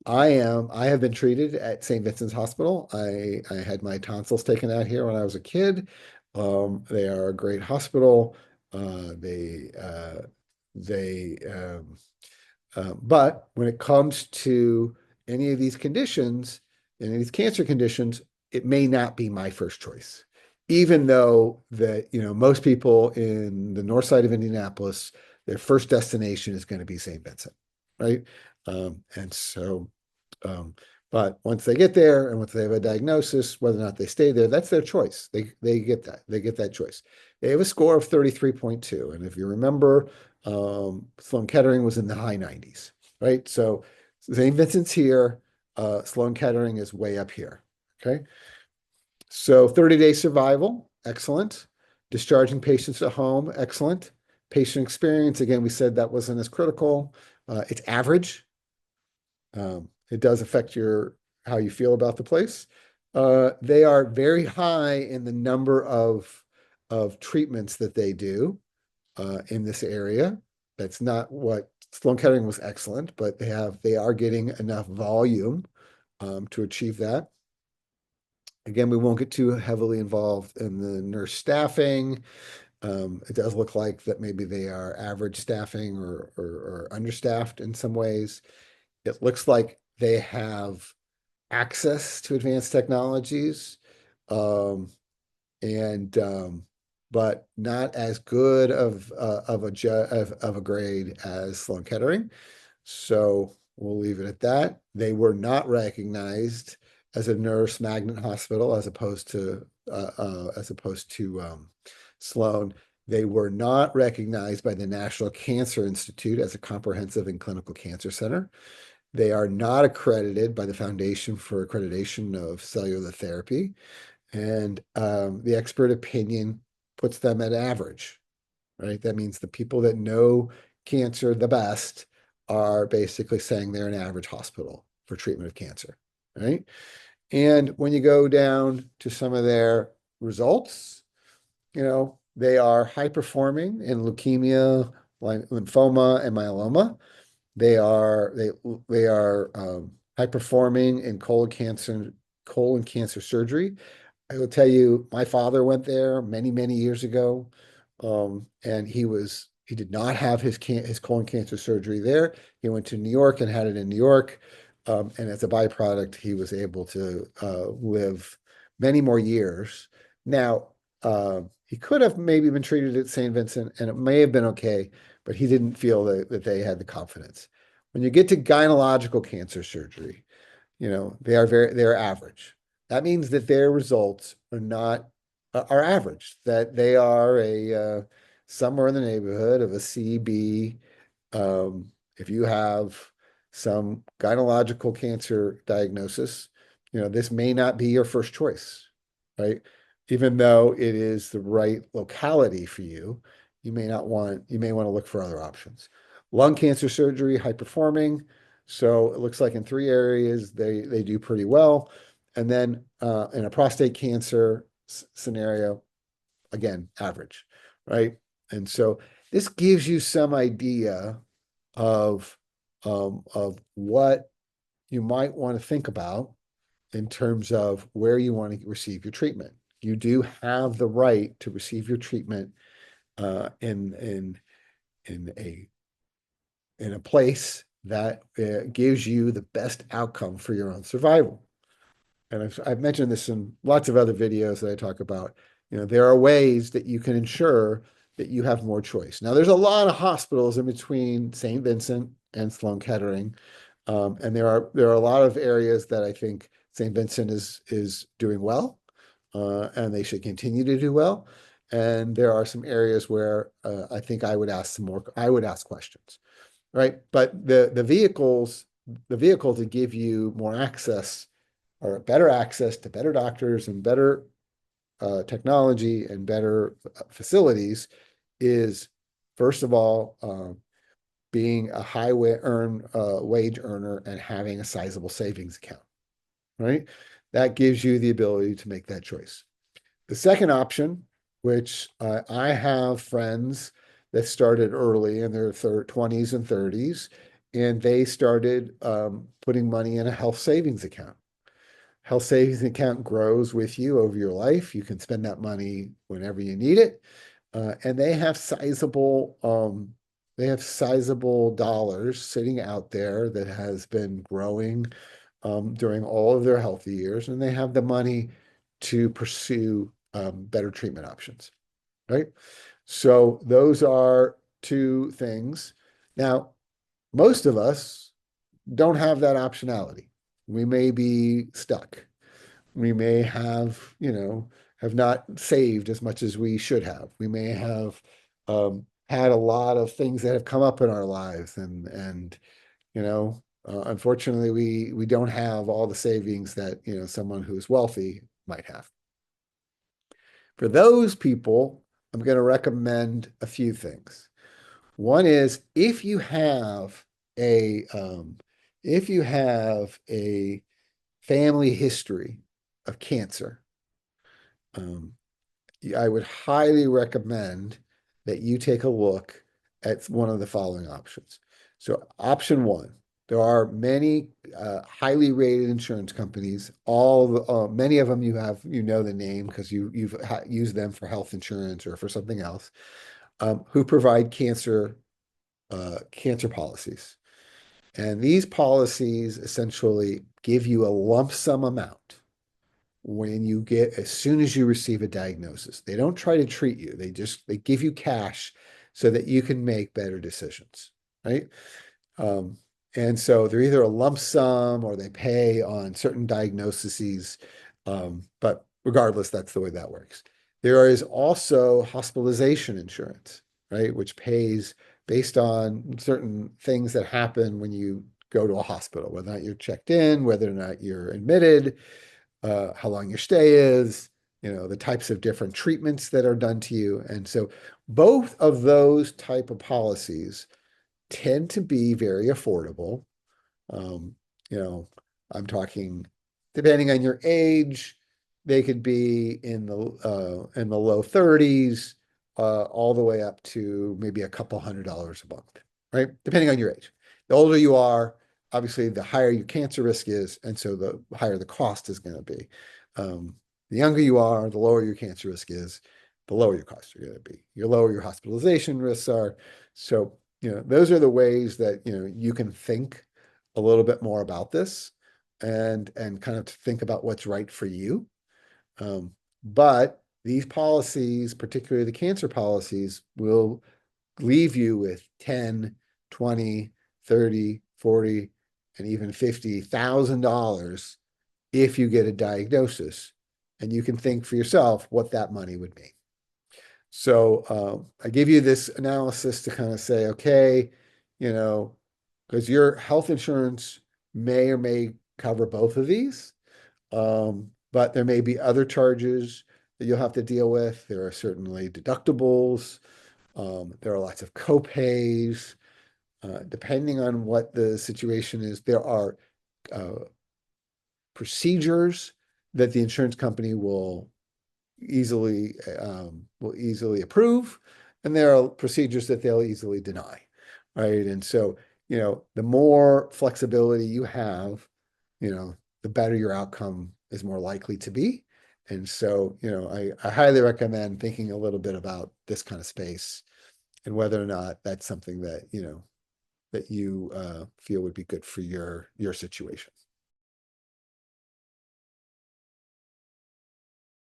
I have been treated at St. Vincent's Hospital. I had my tonsils taken out here when I was a kid. They are a great hospital. Uh, they, uh, they, but when it comes to any of these conditions, any of these cancer conditions, it may not be my first choice. Even though that, most people in the north side of Indianapolis, their first destination is going to be St. Vincent, right? And so um, but once they get there and once they have a diagnosis, whether or not they stay there, that's their choice. They get that. They get that choice. They have a score of 33.2. And if you remember, Sloan Kettering was in the high 90s, right? So St. Vincent's here, Sloan Kettering is way up here. Okay. So 30-day survival, excellent. Discharging patients at home, excellent. Patient experience, again, we said that wasn't as critical. It's average. It does affect how you feel about the place. They are very high in the number of treatments that they do in this area. That's not what Sloan Kettering was excellent, but they are getting enough volume to achieve that. Again, we won't get too heavily involved in the nurse staffing. It does look like that maybe they are average staffing or understaffed in some ways. It looks like they have access to advanced technologies, um, and but not as good of a grade as Sloan Kettering. So we'll leave it at that. They were not recognized as a nurse magnet hospital as opposed to Sloan. They were not recognized by the National Cancer Institute as a comprehensive and clinical cancer center. They are not accredited by the Foundation for Accreditation of Cellular Therapy. And the expert opinion puts them at average, right? That means the people that know cancer the best are basically saying they're an average hospital for treatment of cancer, right? And when you go down to some of their results, they are high performing in leukemia, lymphoma, and myeloma. They are high performing in colon cancer surgery. I will tell you, my father went there many, many years ago, and he did not have his colon cancer surgery there. He went to New York and had it in New York, and as a byproduct, he was able to live many more years. Now, he could have maybe been treated at St. Vincent, and it may have been okay, but he didn't feel that they had the confidence. When you get to gynecological cancer surgery, they're average. That means that their results are average, that they are somewhere in the neighborhood of a CB. If you have some gynecological cancer diagnosis, this may not be your first choice, right? Even though it is the right locality for you, you may want to look for other options. Lung cancer surgery, high performing. So it looks like in three areas they do pretty well. And then in a prostate cancer scenario, again, average, right? And so this gives you some idea of of what you might want to think about in terms of where you want to receive your treatment. You do have the right to receive your treatment in a place that gives you the best outcome for your own survival. And I've mentioned this in lots of other videos that I talk about. There are ways that you can ensure that you have more choice. Now, there's a lot of hospitals in between St. Vincent and Sloan Kettering, and there are a lot of areas that I think St. Vincent is doing well, and they should continue to do well. And there are some areas where I think I would ask questions, right? But the vehicle to give you more access or better access to better doctors and better technology and better facilities is, first of all, being a wage earner and having a sizable savings account, right? That gives you the ability to make that choice. The second option, which I have friends that started early in their 20s and 30s, and they started putting money in a health savings account. Health savings account grows with you over your life. You can spend that money whenever you need it. And they have sizable dollars sitting out there that has been growing during all of their healthy years, and they have the money to pursue better treatment options, right? So those are two things. Now, most of us don't have that optionality. We may be stuck. We may have not saved as much as we should have. We may have had a lot of things that have come up in our lives, and unfortunately, we don't have all the savings that someone who's wealthy might have. For those people, I'm going to recommend a few things. One is if you have a family history of cancer, um, I would highly recommend that you take a look at one of the following options. So, option one, there are many highly rated insurance companies. Many of them you know the name because you've used them for health insurance or for something else, who provide cancer policies. And these policies essentially give you a lump sum amount as soon as you receive a diagnosis. They don't try to treat you. They give you cash so that you can make better decisions, right? Um, and so they're either a lump sum or they pay on certain diagnoses. But regardless, that's the way that works. There is also hospitalization insurance, right? Which pays based on certain things that happen when you go to a hospital, whether or not you're checked in, whether or not you're admitted, how long your stay is, the types of different treatments that are done to you. And so both of those type of policies tend to be very affordable. Um, you know, I'm talking, depending on your age, they could be in the low 30s, all the way up to maybe a couple $100s a month, right? Depending on your age. The older you are, obviously, the higher your cancer risk is, and so the higher the cost is going to be. The younger you are, the lower your cancer risk is, the lower your costs are going to be. The lower your hospitalization risks are. So, those are the ways that, you can think a little bit more about this and kind of think about what's right for you. But these policies, particularly the cancer policies, will leave you with 10, 20, 30, 40, and even $50,000 if you get a diagnosis. And you can think for yourself what that money would mean. So I give you this analysis to kind of say, okay, because your health insurance may or may cover both of these, but there may be other charges that you'll have to deal with. There are certainly deductibles. There are lots of copays. Depending on what the situation is, there are procedures that the insurance company easily will easily approve, and there are procedures that they'll easily deny, right? And so, the more flexibility you have, the better your outcome is more likely to be. And so, I highly recommend thinking a little bit about this kind of space and whether or not that's something that, that you feel would be good for your situation.